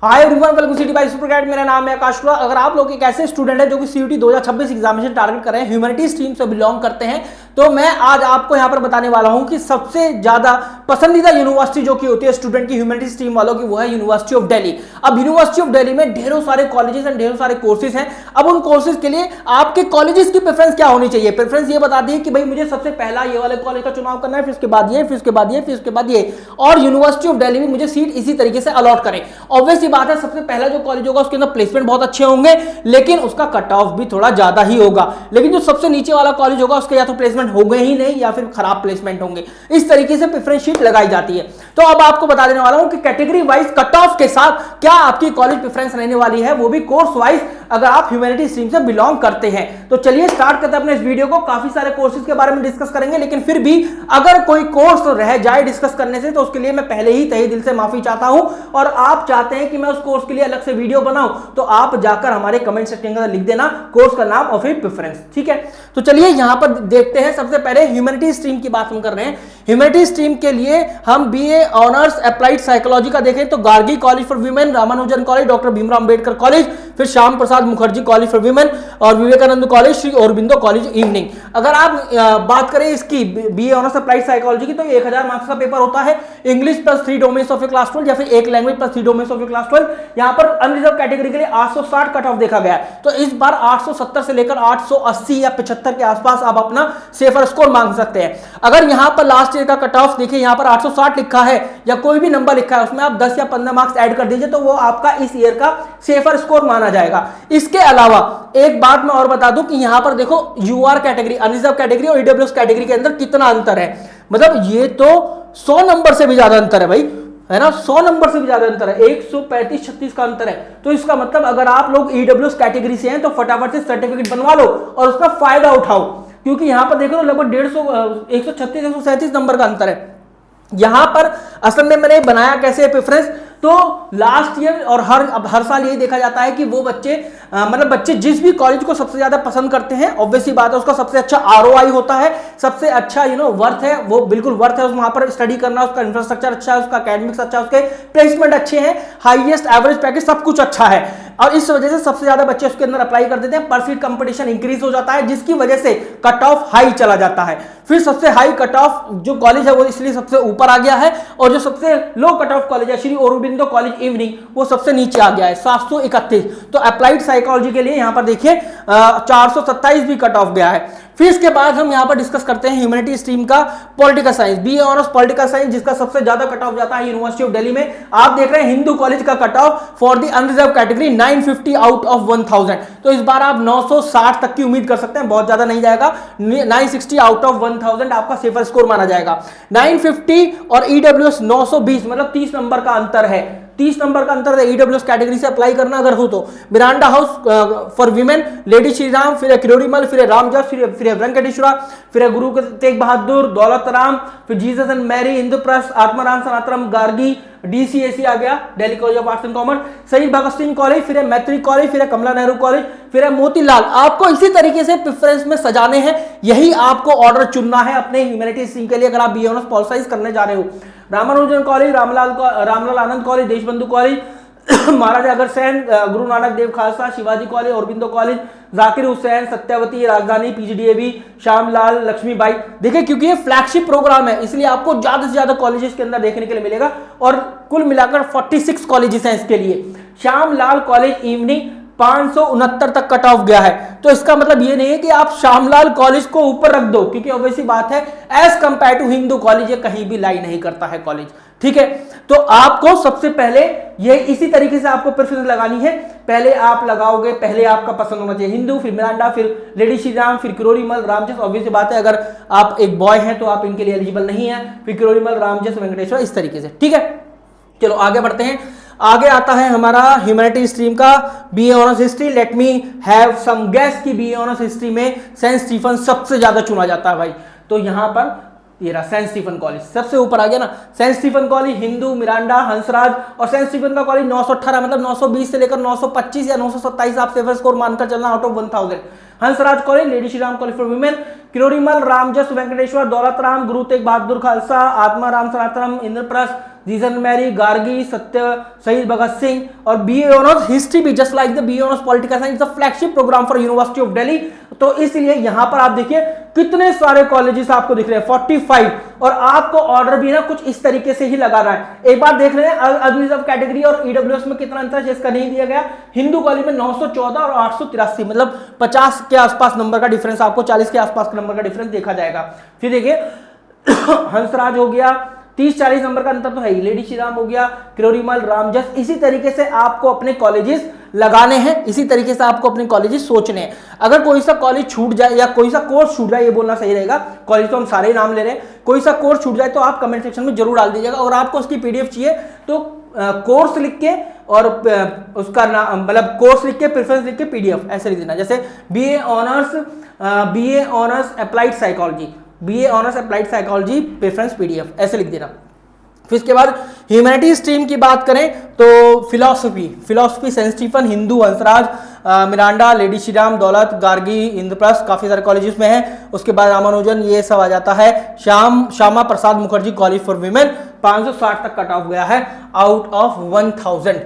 Hi everyone, welcome city by super guide. मेरा नाम है आकाश। अगर आप लोग एक ऐसे स्टूडेंट है जो कि सीयूटी 2026 एग्जामिनेशन टारगेट कर रहे हैं, ह्यूमैनिटी स्ट्रीम से बिलोंग करते हैं, तो मैं आज आपको यहां पर बताने वाला हूं कि सबसे ज्यादा पसंदीदा यूनिवर्सिटी जो कि होती है स्टूडेंट की ह्यूमैनिटी स्ट्रीम वालों की, वो है यूनिवर्सिटी ऑफ दिल्ली। अब यूनिवर्सिटी ऑफ दिल्ली में ढेरों सारे कॉलेजेस एंड ढेरों सारे कोर्सेज हैं। अब उन कोर्सेज के लिए आपके कॉलेजेस की प्रेफरेंस क्या होनी चाहिए? प्रेफरेंस ये बता दी कि भाई मुझे सबसे पहला ये वाले कॉलेज का चुनाव करना है, फिर उसके बाद ये, फिर उसके बाद ये, फिर उसके बाद ये, और यूनिवर्सिटी ऑफ दिल्ली में मुझे सीट इसी तरीके से अलॉट करें। ऑब्वियस बात है, सबसे पहला जो कॉलेज होगा उसके अंदर प्लेसमेंट बहुत अच्छे होंगे, लेकिन उसका कट ऑफ भी थोड़ा ज्यादा ही होगा। लेकिन जो सबसे नीचे वाला कॉलेज होगा उसके या तो प्लेसमेंट होंगे ही नहीं या फिर खराब प्लेसमेंट होंगे। इस तरीके से प्रेफरेंस शीट लगाई जाती है। तो अब आपको बता देने वाला हूं कि कैटेगरी वाइज कट ऑफ के साथ क्या आपकी कॉलेज प्रेफरेंस रहने वाली है, वो भी कोर्स वाइज, अगर आप ह्यूमैनिटी स्ट्रीम से बिलोंग करते हैं। तो चलिए स्टार्ट करते हैं अपने इस वीडियो को। काफी सारे कोर्सेज के बारे में डिस्कस करेंगे, लेकिन फिर भी अगर कोई कोर्स रह जाए डिस्कस करने से तो उसके लिए मैं पहले ही तहे दिल से माफी चाहता हूं। और आप चाहते हैं कि मैं उस कोर्स के लिए अलग से वीडियो बनाऊं, तो आप जाकर हमारे कमेंट सेक्शन के अंदर लिख देना कोर्स का नाम और फिर प्रेफरेंस, ठीक है। तो चलिए यहां पर देखते हैं। सबसे पहले ह्यूमैनिटी स्ट्रीम की बात हम कर रहे हैं। ह्यूमैनिटी स्ट्रीम के लिए हम बीए ऑनर्स अप्लाइड साइकोलॉजी का देखें तो Gargi college for women, Ramanujan college, doctor Bhimrao Ambedkar college, फिर Shyam Prasad Mukherjee college for women और Vivekananda college, Shri Aurobindo college evening. अगर आप बात करें इसकी बीए ऑनर्स अप्लाइड साइकोलॉजी की, तो 1000 मार्क्स का पेपर होता है। English plus 3 domains of A class 12 या फिर एक language plus 3 domains of A class 12। यहां पर अनरिजर्व कैटेगरी के लिए 860 कट ऑफ देखा गया है। तो इस बार 870 से लेकर 880 या 75 के आसपास आप अपना सेफर स्कोर मांग सकते हैं। अगर यहां पर लास्ट ईयर का कट ऑफ देखिए, यहां पर 860 लिखा है या कोई भी नंबर लिखा है, उसमें आप 10 या 15 मार्क्स ऐड कर दीजिए तो वो आपका इस ईयर का सेफर स्कोर माना जाएगा। इसके अलावा एक बात मैं और बता दूं कि यहां पर देखो यूआर कैटेगरी, अनरिजर्व कैटेगरी और ईडब्ल्यूएस कैटेगरी के अंदर कितना अंतर है। मतलब ये तो 100 नंबर से भी ज्यादा अंतर है भाई, है ना। 100 नंबर से भी ज्यादा अंतर है, 135-36 का अंतर है। तो इसका मतलब अगर आप लोग ईडब्ल्यूएस कैटेगरी से हैं तो फटाफट से सर्टिफिकेट बनवा लो और उसका फायदा उठाओ, क्योंकि यहां पर देखो लगभग 136-137 नंबर का अंतर है। यहां पर असल में मैंने बनाया कैसे प्रेफरेंस, तो लास्ट ईयर और हर साल यही देखा जाता है कि वो बच्चे मतलब बच्चे जिस भी कॉलेज को सबसे ज्यादा पसंद करते हैं, ऑब्वियसली बात है उसका सबसे अच्छा आरओआई होता है, सबसे अच्छा वर्थ है, वो बिल्कुल वर्थ है वहां पर स्टडी करना, उसका इंफ्रास्ट्रक्चर अच्छा है, उसका एकेडमिक्स अच्छा है, उसके प्लेसमेंट अच्छे हैं, हाईएस्ट एवरेज पैकेज, सब कुछ अच्छा है। और इस वजह से सबसे ज्यादा बच्चे उसके अंदर अप्लाई कर देते हैं। पर सीट कंपटीशन इंक्रीज हो जाता है, जिसकी वजह से कट ऑफ हाई चला जाता है। फिर सबसे हाई कट ऑफ जो कॉलेज है वो इसलिए सबसे ऊपर आ गया है, और जो सबसे लो कट ऑफ कॉलेज है श्री औरबिंदो कॉलेज इवनिंग, वो सबसे नीचे आ गया है 731। तो अप्लाइड साइकोलॉजी के लिए यहां पर देखिए 427 भी कट ऑफ गया है। फिर इसके बाद हम यहां पर डिस्कस करते हैं ह्यूमैनिटी स्ट्रीम का political science, BA honours political science, जिसका सबसे ज्यादा कट ऑफ जाता है यूनिवर्सिटी ऑफ दिल्ली में। आप देख रहे हैं हिंदू कॉलेज का cut off for the unreserved category 950 out of 1000। तो इस बार आप 960 तक की उम्मीद कर सकते हैं, बहुत ज्यादा नहीं जाएगा। 960 आउट ऑफ 1000 आपका सेफर स्कोर माना जाएगा। 950 और ईडब्ल्यूएस 920, मतलब 30 नंबर का अंतर है। 30 नंबर का अंतर है ईडब्ल्यूएस कैटेगरी से अप्लाई करना अगर हो तो। Miranda house for women, lady Shri Ram, फिर किरोड़ीमल, फिर रामजस, फिर वेंकटेश्वरा, फिर गुरु तेग बहादुर, दौलत राम, फिर Jesus and Mary, Indraprastha, Atmaram, Sanatanam, Gargi, DCAC आ गया, Delhi college of arts and commerce, Shaheed Bhagat Singh college, फिर मैत्री कॉलेज, फिर कमला नेहरू कॉलेज, फिर मोतीलाल। आपको इसी तरीके से प्रेफरेंस में सजाने हैं, यही आपको ऑर्डर चुनना है अपने ह्यूमैनिटी स्ट्रीम के लिए अगर आप बीए ऑनर्स पॉल साइंस करने जा रहे हो। रामानुजन कॉलेज, रामलाल आनंद college, Deshbandhu college, Maharaja Agrasen, Guru Nanak Dev Khalsa, Shivaji college, Aurobindo college, Zakir Hussain, Satyavati, राजधानी, पीजीडीएवी, श्यामलाल, लक्ष्मीबाई। देखिए क्योंकि ये फ्लैगशिप प्रोग्राम है, इसलिए आपको ज्यादा से ज्यादा कॉलेजेस के अंदर देखने के लिए मिलेगा, और कुल मिलाकर 46 कॉलेजेस हैं इसके लिए। श्यामलाल कॉलेज इवनिंग 569 तक कट ऑफ गया है। तो इसका मतलब ये नहीं है कि आप श्यामलाल कॉलेज को ऊपर रख दो, क्योंकि ऑब्वियसली बात है as compared to Hindu college ये कहीं भी लाई नहीं करता है कॉलेज, ठीक है। तो आपको सबसे पहले ये इसी तरीके से आपको प्रेफरेंस लगानी है। पहले आप लगाओगे, पहले आपका पसंद होना चाहिए हिंदू, फिर मिरांडा, फिर लेडी श्री राम, फिर किरोड़ीमल, रामजस। ऑब्वियसली बात है अगर आप एक बॉय हैं तो आप इनके लिए एलिजिबल नहीं है, फिर किरोड़ीमल, रामजस, वेंकटेश्वर, इस तरीके से, ठीक है। चलो आगे बढ़ते हैं। आगे आता है हमारा ह्यूमैनिटी स्ट्रीम का BA honours history. Let me have some guess की बीए ऑनर्स हिस्ट्री में सेंट स्टीफन सबसे ज्यादा चुना जाता है भाई। तो यहां पर ये रहा सेंट स्टीफन कॉलेज सबसे ऊपर आ गया ना। Saint Stephen college, Hindu, Miranda, Hansraj, और सेंट स्टीफन का कॉलेज 918, मतलब 920 से लेकर 925 या 927 आप सेफर स्कोर मानकर चलना out of 1000। Hansraj college, lady Shri Ram college for women, Kirorimal, Ramjas Venkateswara, Daulat Ram, Guru Tegh Bahadur Khalsa, Atma Ram Sanatanam, Indraprastha, Jesus Mary, Gargi, Satya, Shaheed Bhagat Singh. और बीए ऑनर्स हिस्ट्री भी just like the BA honours political science the flagship programme for university of Delhi. तो इसलिए यहां पर आप देखिए कितने सारे कॉलेजेस आपको दिख रहे हैं, 45, और आपको ऑर्डर भी ना कुछ इस तरीके से ही लगा रहा है। एक बार देख रहे हैं अनरिजर्व कैटेगरी और ईडब्ल्यूएस में कितना अंतर है, इसका नहीं दिया गया। हिंदू कॉलेज में 914 और 883, मतलब 50 के आसपास नंबर का डिफरेंस, आपको 40 के आसपास का नंबर का डिफरेंस देखा जाएगा। फिर देखिए हंसराज हो गया, 30-40 नंबर का अंतर तो है ही। लेडी श्री राम हो गया, किरोड़ीमल, रामजस। इसी तरीके से आपको अपने कॉलेजेस लगाने हैं, इसी तरीके से आपको अपने कॉलेजेस सोचने हैं। अगर कोई सा कॉलेज छूट जाए या कोई सा कोर्स छूट जाए, ये बोलना सही रहेगा, कॉलेज तो हम सारे ही नाम ले रहे हैं, कोई सा कोर्स छूट जाए तो आप कमेंट सेक्शन में जरूर डाल दीजिएगा। और आपको उसकी पीडीएफ चाहिए तो कोर्स लिख के और उसका नाम, मतलब कोर्स लिख के, प्रेफरेंस लिख के, पीडीएफ ऐसे लिख देना। जैसे BA honours applied psychology, BA honours applied psychology preference PDF ऐसे लिख देना। फिर इसके बाद ह्यूमैनिटी स्ट्रीम की बात करें तो philosophy Saint Stephen, Hindu Hansraj, Miranda, lady Shri Ram, Daulat, Gargi, Indraprastha, काफी सारे कॉलेजेस में है। उसके बाद रामानुजन, ये सब आ जाता है। Shyama Prasad Mukherjee college for women 560 तक कट ऑफ गया है आउट ऑफ 1000।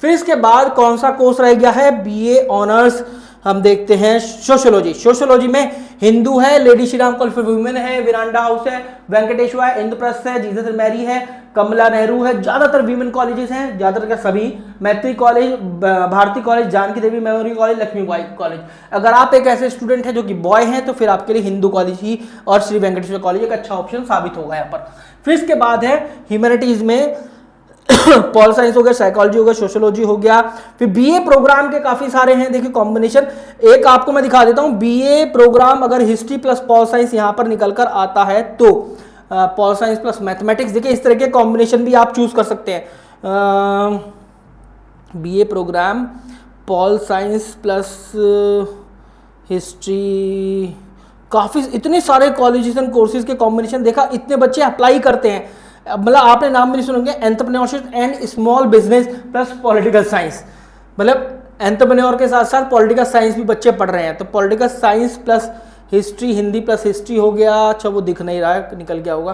फिर इसके बाद कौन सा कोर्स रह गया है, बीए ऑनर्स हम देखते हैं सोशियोलॉजी में हिंदू है, lady Shri Ram college for women है, विरांडा हाउस है, वेंकटेश्वर है, इंद्रप्रस्थ है, जीसस मैरी है, कमला नेहरू है। ज्यादातर वीमेन कॉलेजेस हैं, ज्यादातर सभी, मैत्री कॉलेज, भारती कॉलेज, जानकी देवी मेमोरियल कॉलेज, लक्ष्मीबाई कॉलेज। अगर आप एक ऐसे स्टूडेंट हैं जो कि बॉय हैं तो फिर आपके लिए हिंदू कॉलेज ही और श्री वेंकटेश्वर कॉलेज एक अच्छा ऑप्शन साबित होगा यहाँ पर। फिर इसके बाद है ह्यूमैनिटीज में पॉल साइंस हो गया, साइकोलॉजी हो गया, सोशियोलॉजी हो गया। फिर बीए प्रोग्राम के काफी सारे हैं, देखिए कॉम्बिनेशन एक आपको मैं दिखा देता हूं। बीए प्रोग्राम अगर हिस्ट्री प्लस पॉल साइंस यहां पर निकल कर आता है तो पॉल साइंस प्लस मैथमेटिक्स, देखिए इस तरह के कॉम्बिनेशन भी आप चूज कर सकते हैं। BA programme pol science plus history, काफी इतने सारे कॉलेजेस एंड कोर्सेज के कॉम्बिनेशन देखा, इतने बच्चे अप्लाई करते हैं। मतलब आपने नाम भी नहीं सुनेंगे, entrepreneurship and small business plus political science, मतलब एंटरप्रेन्योर के साथ साथ पॉलिटिकल साइंस भी बच्चे पढ़ रहे हैं। तो political science plus history, Hindi plus history हो गया। अच्छा वो दिख नहीं रहा है, निकल गया होगा।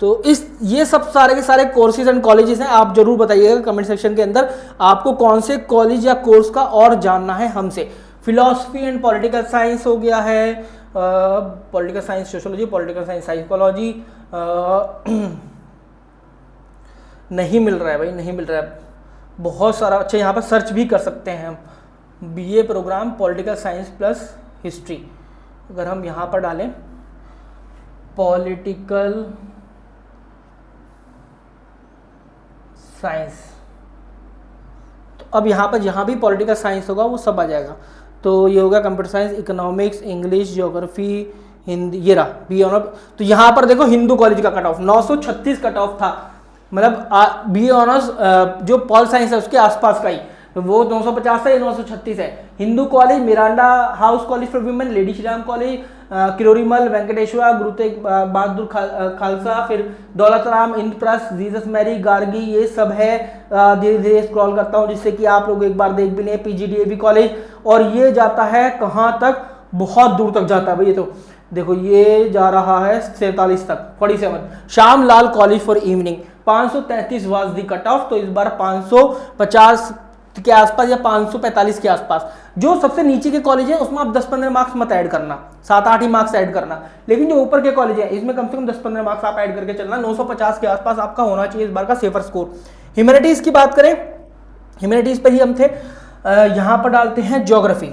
तो ये सब सारे के सारे कोर्सेज एंड कॉलेजेस हैं। आप जरूर बताइएगा कमेंट सेक्शन के अंदर आपको कौन से कॉलेज या कोर्स का और जानना है हमसे। फिलॉसफी एंड पॉलिटिकल साइंस हो गया है, political science sociology, political science psychology, नहीं मिल रहा है भाई, नहीं मिल रहा है बहुत सारा। अच्छा यहाँ पर सर्च भी कर सकते हैं हम, BA programme political science plus history, अगर हम यहाँ पर डालें पॉलिटिकल साइंस, तो अब यहाँ पर जहाँ भी पॉलिटिकल साइंस होगा वो सब आ जाएगा। तो ये होगा computer science, economics, English, geography, Hindi, ये रहा बी ऑनर। तो यहाँ पर देखो हिंदू कॉलेज का कट ऑफ 936 कट ऑफ था, मतलब बी ऑनर्स जो पॉल साइंस है उसके आसपास का ही, तो वो 950 है, 936 है। Hindu college, Miranda house college for women, lady Shri Ram college, Kirorimal, Venkateswara, Guru Tegh Bahadur Khalsa, फिर दौलत राम, इंद्रप्रस्थ, जीसस मैरी, गार्गी, ये सब है। धीरे धीरे स्क्रॉल करता हूँ जिससे कि आप लोग एक बार देख भी लें। पीजीडीएवी कॉलेज, और ये जाता है कहाँ तक, बहुत दूर तक जाता है भाई। ये तो देखो ये जा रहा है 47 तक, 47। Shyamlal college for evening 533 was the cut off. तो इस बार 550 के आसपास या 545 के आसपास। जो सबसे नीचे के कॉलेज है उसमें आप 10-15 मार्क्स मत ऐड करना, 7-8 ही मार्क्स ऐड करना। लेकिन जो ऊपर के कॉलेज है इसमें कम से कम 10-15 मार्क्स आप ऐड करके चलना। 950 के आसपास आपका होना चाहिए इस बार का सेफर स्कोर। ह्यूमैनिटीज की बात करें, ह्यूमैनिटीज पर ही हम थे, यहां पर डालते हैं ज्योग्राफी,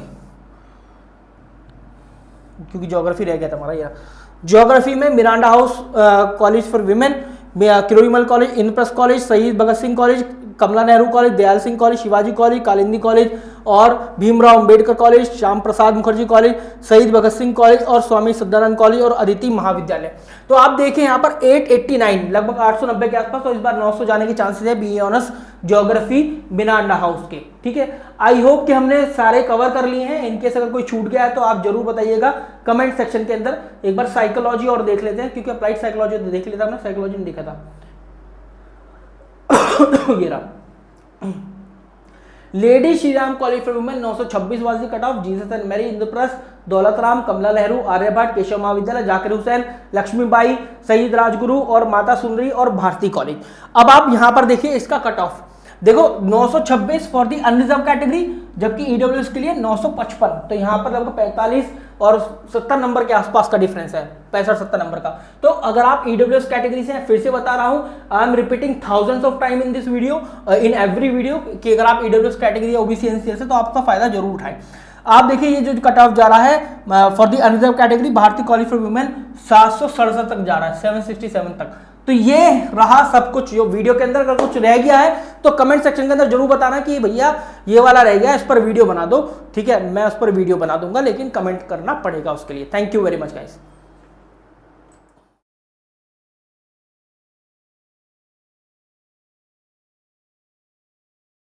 क्योंकि ज्योग्राफी रह गया था हमारा यार। ज्योग्राफी में Miranda house college for women, Kirorimal college, Indraprastha college, Shaheed Bhagat Singh college, Kamala Nehru college, Dyal Singh college, Shivaji college, Kalindi college और Bhimrao Ambedkar college, Shyama Prasad Mukherjee college, Shaheed Bhagat Singh college और स्वामी सदानंद कॉलेज और अदिति महाविद्यालय। तो आप देखें यहाँ पर 889 लगभग 890 के आसपास। तो इस बार 900 जाने के चांसेस है BA honours geography Miranda house के। ठीक है, आई होप कि हमने सारे कवर कर लिए हैं। इनकेस अगर कोई छूट गया है तो आप जरूर बताइएगा कमेंट सेक्शन के अंदर। एक बार साइकोलॉजी और देख लेते हैं, क्योंकि अप्लाइड साइकोलॉजी देख लेता हमने, साइकोलॉजी में देखा था। ये रहा lady Shri Ram college for women 926 was the cut off, Jesus and Mary Indraprastha, Daulat Ram, कमला नेहरू, आर्यभट्ट, केशव महाविद्यालय, जाकिर हुसैन, लक्ष्मीबाई, शहीद राजगुरु और माता सुंदरी और भारती कॉलेज। अब आप यहां पर देखिए इसका कट ऑफ, देखो 926 फॉर दी अनरिजर्व कैटेगरी, जबकि ईडब्ल्यूएस के लिए 955, तो यहां पर लगभग 45 और 70 नंबर के आसपास का डिफरेंस है, 65-70 नंबर का। तो अगर आप ईडब्ल्यूएस कैटेगरी से, फिर से बता रहा हूं, I am repeating thousands of time in this video, in every video, कि अगर आप ईडब्ल्यूएस कैटेगरी या ओबीसी एनसीएल से, तो आपका फायदा जरूर उठाएं। आप देखिए ये जो कट ऑफ जा रहा है फॉर दी अनरिजर्व कैटेगरी भारतीय कॉलेज फॉर वुमेन 767 तक जा रहा है, 767 तक। तो ये रहा सब कुछ जो वीडियो के अंदर। अगर कुछ रह गया है तो कमेंट सेक्शन के अंदर जरूर बताना कि भैया ये वाला रह गया, इस पर वीडियो बना दो, ठीक है, मैं उस पर वीडियो बना दूंगा, लेकिन कमेंट करना पड़ेगा उसके लिए। Thank you very much guys.